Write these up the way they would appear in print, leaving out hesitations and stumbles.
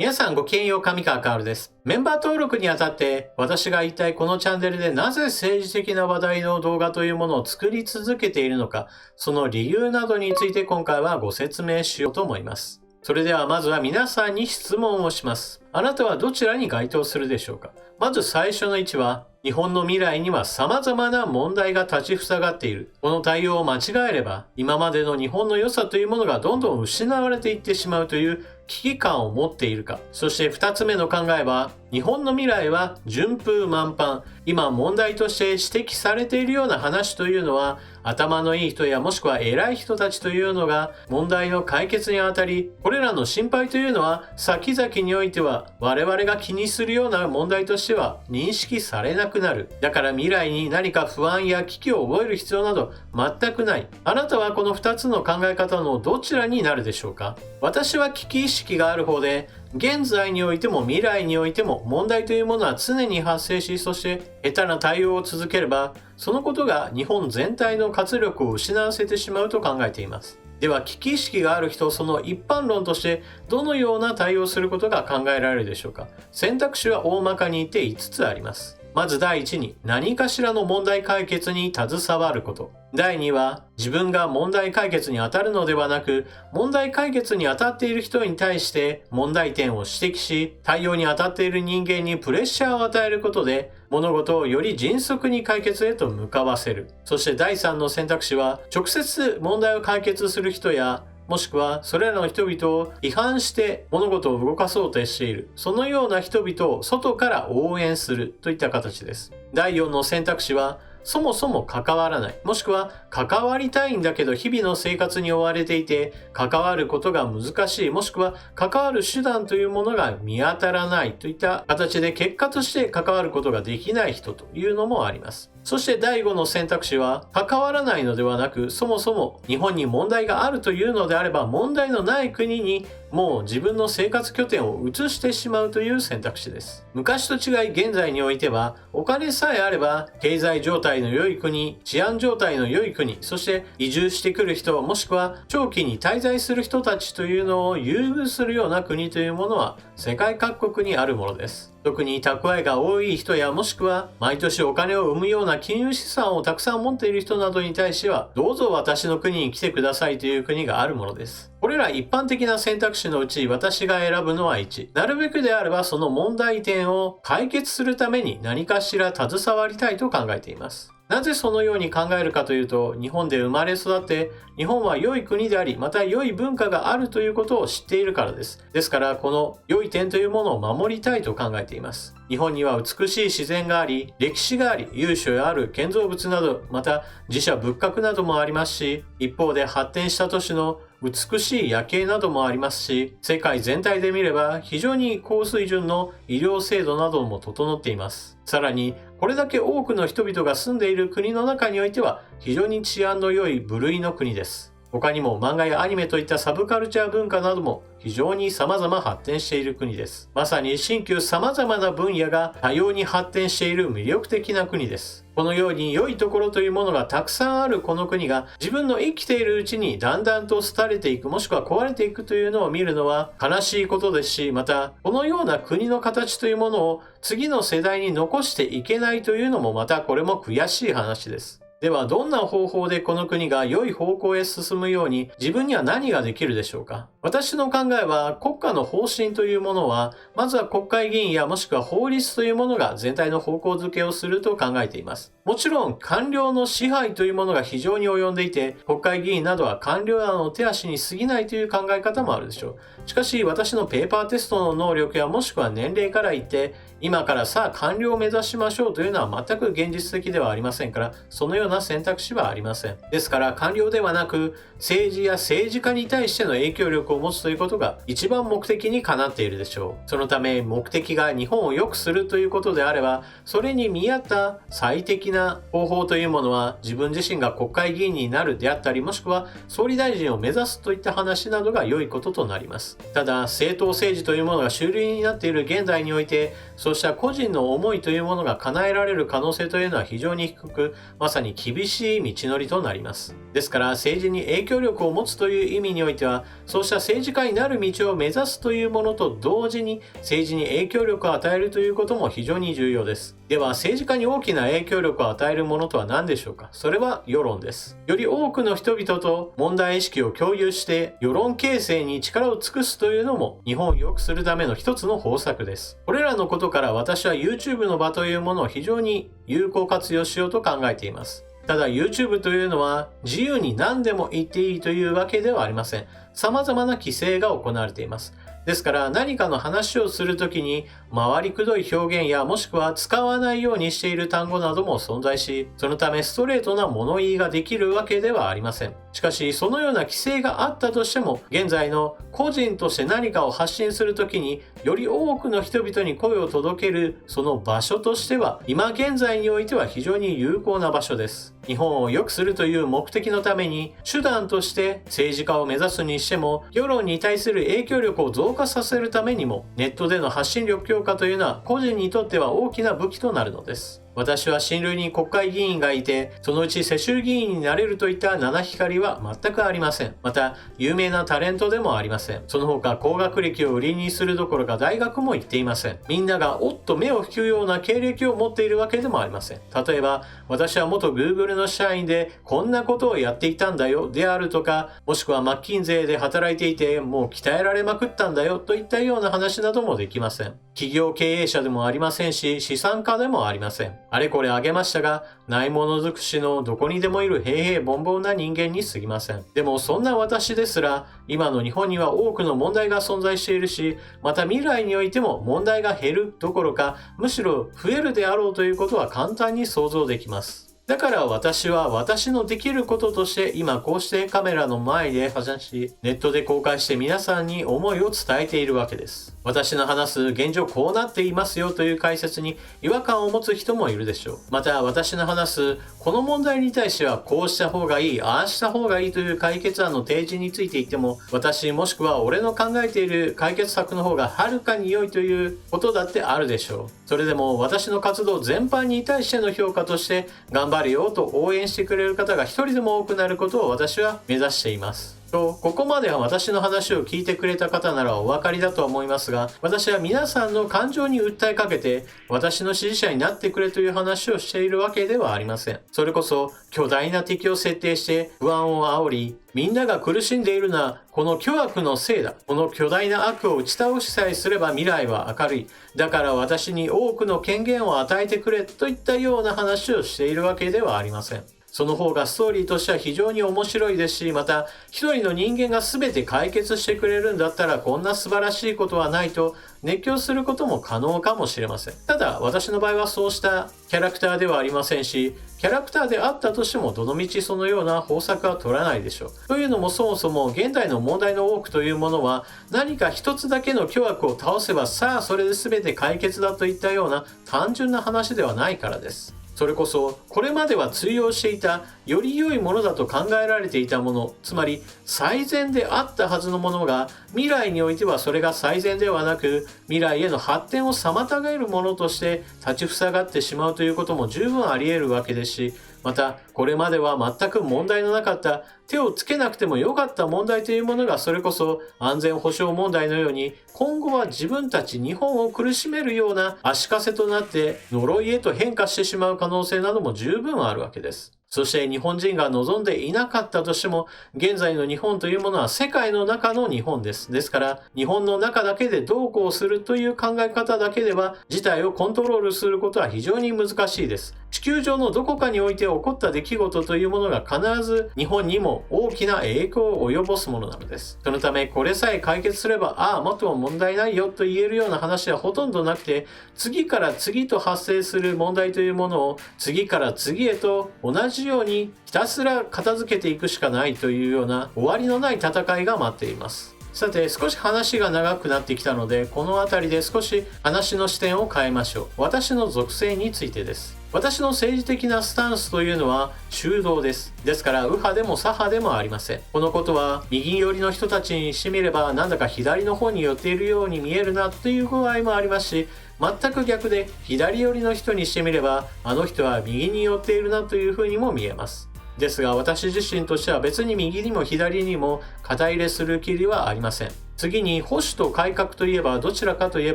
皆さんごきげんよう、上川かおるです。メンバー登録にあたって、私が一体このチャンネルでなぜ政治的な話題の動画というものを作り続けているのか、その理由などについて今回はご説明しようと思います。それではまずは皆さんに質問をします。あなたはどちらに該当するでしょうか？まず最初の1は、日本の未来には様々な問題が立ちふさがっている。この対応を間違えれば、今までの日本の良さというものがどんどん失われていってしまうという危機感を持っているか。そして2つ目の考えは、日本の未来は順風満帆。今問題として指摘されているような話というのは、頭のいい人やもしくは偉い人たちというのが問題の解決にあたり、これらの心配というのは先々においては我々が気にするような問題としては認識されなくなる。だから未来に何か不安や危機を覚える必要など全くない。あなたはこの2つの考え方のどちらになるでしょうか？私は危機意識がある方で、現在においても未来においても問題というものは常に発生し、そして下手な対応を続ければ、そのことが日本全体の活力を失わせてしまうと考えています。では危機意識がある人、その一般論としてどのような対応をすることが考えられるでしょうか？選択肢は大まかに言って5つあります。まず第1に、何かしらの問題解決に携わること。第2は、自分が問題解決に当たるのではなく、問題解決に当たっている人に対して問題点を指摘し、対応に当たっている人間にプレッシャーを与えることで、物事をより迅速に解決へと向かわせる。そして第3の選択肢は、直接問題を解決する人や、もしくはそれらの人々を批判して物事を動かそうとしている。そのような人々を外から応援するといった形です。第4の選択肢は、そもそも関わらない。もしくは関わりたいんだけど日々の生活に追われていて関わることが難しい。もしくは関わる手段というものが見当たらないといった形で結果として関わることができない人というのもあります。そして第5の選択肢は、関わらないのではなく、そもそも日本に問題があるというのであれば、問題のない国にもう自分の生活拠点を移してしまうという選択肢です。昔と違い現在においては、お金さえあれば、経済状態の良い国、治安状態の良い国、そして移住してくる人、もしくは長期に滞在する人たちというのを優遇するような国というものは、世界各国にあるものです。特に蓄えが多い人やもしくは毎年お金を生むような金融資産をたくさん持っている人などに対しては、どうぞ私の国に来てくださいという国があるものです。これら一般的な選択肢のうち私が選ぶのは1。なるべくであればその問題点を解決するために何かしら携わりたいと考えています。なぜそのように考えるかというと、日本で生まれ育って、日本は良い国であり、また良い文化があるということを知っているからです。ですから、この良い点というものを守りたいと考えています。日本には美しい自然があり、歴史があり、由緒ある建造物など、また寺社仏閣などもありますし、一方で発展した都市の美しい夜景などもありますし、世界全体で見れば非常に高水準の医療制度なども整っています。さらに、これだけ多くの人々が住んでいる国の中においては非常に治安の良い部類の国です。他にも漫画やアニメといったサブカルチャー文化なども非常に様々発展している国です。まさに新旧様々な分野が多様に発展している魅力的な国です。このように良いところというものがたくさんあるこの国が自分の生きているうちにだんだんと廃れていく、もしくは壊れていくというのを見るのは悲しいことですし、またこのような国の形というものを次の世代に残していけないというのもまたこれも悔しい話です。ではどんな方法でこの国が良い方向へ進むように自分には何ができるでしょうか？私の考えは国家の方針というものはまずは国会議員やもしくは法律というものが全体の方向づけをすると考えています。もちろん官僚の支配というものが非常に及んでいて国会議員などは官僚らの手足に過ぎないという考え方もあるでしょう。しかし私のペーパーテストの能力やもしくは年齢から言って今からさあ官僚を目指しましょうというのは全く現実的ではありませんから、そのような選択肢はありません。ですから官僚ではなく政治や政治家に対しての影響力を持つということが一番目的にかなっているでしょう。そのため目的が日本を良くするということであれば、それに見合った最適な方法というものは自分自身が国会議員になるであったり、もしくは総理大臣を目指すといった話などが良いこととなります。ただ政党政治というものが主流になっている現代において、そそうした個人の思いというものが叶えられる可能性というのは非常に低く、まさに厳しい道のりとなります。ですから政治に影響力を持つという意味においては、そうした政治家になる道を目指すというものと同時に政治に影響力を与えるということも非常に重要です。では政治家に大きな影響力を与えるものとは何でしょうか。それは世論です。より多くの人々と問題意識を共有して世論形成に力を尽くすというのも日本を良くするための一つの方策です。これらのことから私は YouTube の場というものを非常に有効活用しようと考えています。ただ YouTube というのは自由に何でも言っていいというわけではありません。様々な規制が行われています。ですから何かの話をするときに回りくどい表現やもしくは使わないようにしている単語なども存在し、そのためストレートな物言いができるわけではありません。しかしそのような規制があったとしても、現在の個人として何かを発信するときにより多くの人々に声を届けるその場所としては、今現在においては非常に有効な場所です。日本を良くするという目的のために手段として政治家を目指すにしても、世論に対する影響力を増加させるためにもネットでの発信力強化というのは個人にとっては大きな武器となるのです。私は親類に国会議員がいて、そのうち世襲議員になれるといった七光は全くありません。また有名なタレントでもありません。その他高学歴を売りにするどころか大学も行っていません。みんながおっと目を引くような経歴を持っているわけでもありません。例えば私は元 Google の社員でこんなことをやっていたんだよであるとか、もしくはマッキンゼーで働いていてもう鍛えられまくったんだよといったような話などもできません。企業経営者でもありませんし、資産家でもありません。あれこれ挙げましたが、ないもの尽くしのどこにでもいる平々凡々な人間に過ぎません。でもそんな私ですら、今の日本には多くの問題が存在しているし、また未来においても問題が減るどころか、むしろ増えるであろうということは簡単に想像できます。だから私は私のできることとして今こうしてカメラの前で話し、ネットで公開して皆さんに思いを伝えているわけです。私の話す現状こうなっていますよという解説に違和感を持つ人もいるでしょう。また私の話すこの問題に対してはこうした方がいい、ああした方がいいという解決案の提示について言っても、私もしくは俺の考えている解決策の方がはるかに良いということだってあるでしょう。それでも私の活動全般に対しての評価として頑張るよと応援してくれる方が一人でも多くなることを私は目指しています。ここまでは私の話を聞いてくれた方ならお分かりだと思いますが、私は皆さんの感情に訴えかけて私の支持者になってくれという話をしているわけではありません。それこそ巨大な敵を設定して不安を煽り、みんなが苦しんでいるのはこの巨悪のせいだ。この巨大な悪を打ち倒しさえすれば未来は明るい。だから私に多くの権限を与えてくれといったような話をしているわけではありません。その方がストーリーとしては非常に面白いですし、また一人の人間が全て解決してくれるんだったらこんな素晴らしいことはないと熱狂することも可能かもしれません。ただ私の場合はそうしたキャラクターではありませんし、キャラクターであったとしてもどのみちそのような方策は取らないでしょう。というのもそもそも現代の問題の多くというものは何か一つだけの巨悪を倒せばさあそれで全て解決だといったような単純な話ではないからです。それこそこれまでは通用していたより良いものだと考えられていたもの、つまり最善であったはずのものが未来においてはそれが最善ではなく未来への発展を妨げるものとして立ちふさがってしまうということも十分あり得るわけですし、またこれまでは全く問題のなかった手をつけなくてもよかった問題というものがそれこそ安全保障問題のように今後は自分たち日本を苦しめるような足かせとなって呪いへと変化してしまう可能性なども十分あるわけです。そして日本人が望んでいなかったとしても現在の日本というものは世界の中の日本です。ですから日本の中だけでどうこうするという考え方だけでは事態をコントロールすることは非常に難しいです。地球上のどこかにおいて起こった出来事というものが必ず日本にも大きな影響を及ぼすものなのです。そのためこれさえ解決すればもっと問題ないよと言えるような話はほとんどなくて、次から次と発生する問題というものを次から次へと同じようにひたすら片付けていくしかないというような終わりのない戦いが待っています。さて少し話が長くなってきたのでこの辺りで少し話の視点を変えましょう。私の属性についてです。私の政治的なスタンスというのは中道です。ですから右派でも左派でもありません。このことは右寄りの人たちにしてみればなんだか左の方に寄っているように見えるなという具合もありますし、全く逆で左寄りの人にしてみればあの人は右に寄っているなというふうにも見えます。ですが私自身としては別に右にも左にも肩入れする気はありません。次に保守と改革といえばどちらかといえ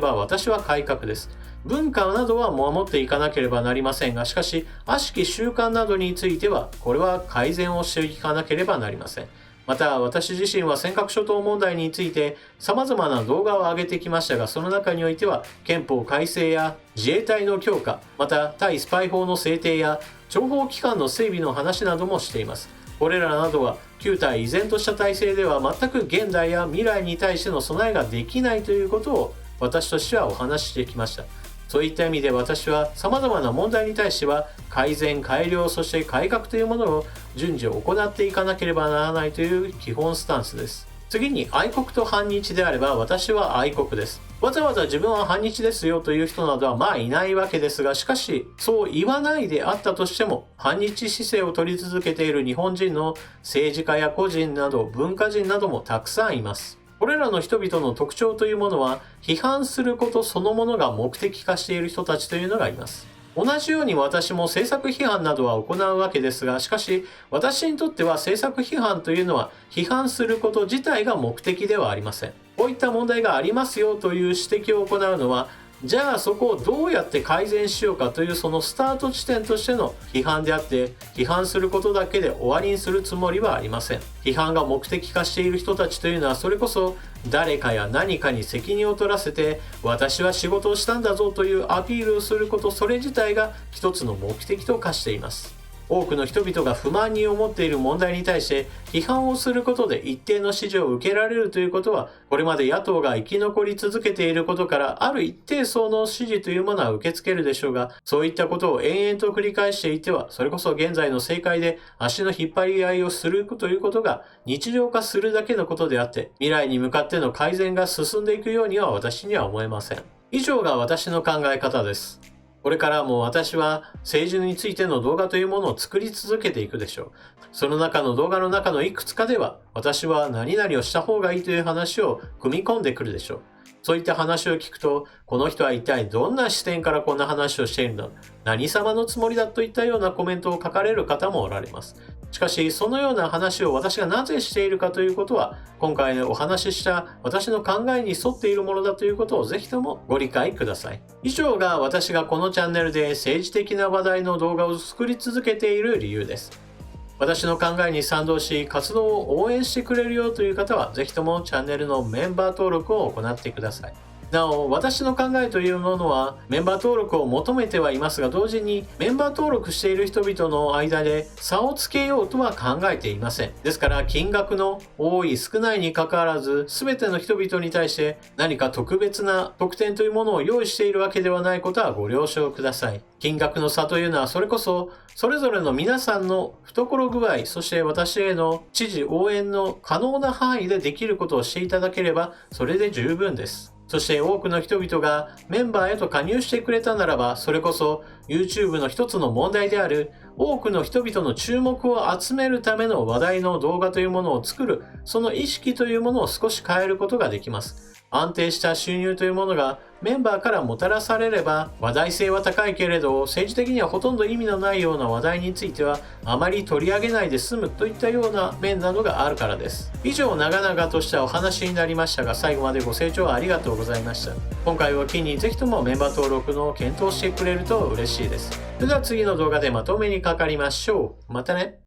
ば私は改革です。文化などは守っていかなければなりませんが、しかし悪しき習慣などについてはこれは改善をしていかなければなりません。また私自身は尖閣諸島問題について様々な動画を上げてきましたが、その中においては憲法改正や自衛隊の強化、また対スパイ法の制定や諜報機関の整備の話などもしています。これらなどは旧態依然とした体制では全く現代や未来に対しての備えができないということを私としてはお話ししてきました。そういった意味で私は様々な問題に対しては改善、改良、そして改革というものを順次行っていかなければならないという基本スタンスです。次に愛国と反日であれば私は愛国です。わざわざ自分は反日ですよという人などはまあいないわけですが、しかしそう言わないであったとしても反日姿勢を取り続けている日本人の政治家や個人など文化人などもたくさんいます。これらの人々の特徴というものは批判することそのものが目的化している人たちというのがいます。同じように私も政策批判などは行うわけですが、しかし私にとっては政策批判というのは批判すること自体が目的ではありません。こういった問題がありますよという指摘を行うのは、じゃあそこをどうやって改善しようかというそのスタート地点としての批判であって、批判することだけで終わりにするつもりはありません。批判が目的化している人たちというのはそれこそ誰かや何かに責任を取らせて私は仕事をしたんだぞというアピールをすること、それ自体が一つの目的と化しています。多くの人々が不満に思っている問題に対して批判をすることで一定の支持を受けられるということは、これまで野党が生き残り続けていることからある一定層の支持というものは受け付けるでしょうが、そういったことを延々と繰り返していては、それこそ現在の政界で足の引っ張り合いをするということが日常化するだけのことであって、未来に向かっての改善が進んでいくようには私には思えません。以上が私の考え方です。これからも私は政治についての動画というものを作り続けていくでしょう。その中の動画の中のいくつかでは、私は何々をした方がいいという話を組み込んでくるでしょう。そういった話を聞くと、この人は一体どんな視点からこんな話をしているんだ、何様のつもりだといったようなコメントを書かれる方もおられます。しかし、そのような話を私がなぜしているかということは、今回お話しした私の考えに沿っているものだということをぜひともご理解ください。以上が私がこのチャンネルで政治的な話題の動画を作り続けている理由です。私の考えに賛同し、活動を応援してくれるよという方は、ぜひともチャンネルのメンバー登録を行ってください。なお、私の考えというものは、メンバー登録を求めてはいますが、同時にメンバー登録している人々の間で差をつけようとは考えていません。ですから、金額の多い少ないにかかわらず、全ての人々に対して何か特別な特典というものを用意しているわけではないことはご了承ください。金額の差というのは、それこそそれぞれの皆さんの懐具合、そして私への支持応援の可能な範囲でできることをしていただければ、それで十分です。そして多くの人々がメンバーへと加入してくれたならば、それこそ YouTube の一つの問題である多くの人々の注目を集めるための話題の動画というものを作る、その意識というものを少し変えることができます。安定した収入というものがメンバーからもたらされれば、話題性は高いけれど政治的にはほとんど意味のないような話題についてはあまり取り上げないで済むといったような面などがあるからです。以上、長々としたお話になりましたが、最後までご清聴ありがとうございました。今回を機にぜひともメンバー登録の検討してくれると嬉しいです。それでは次の動画でまとめにかかりましょう。またね。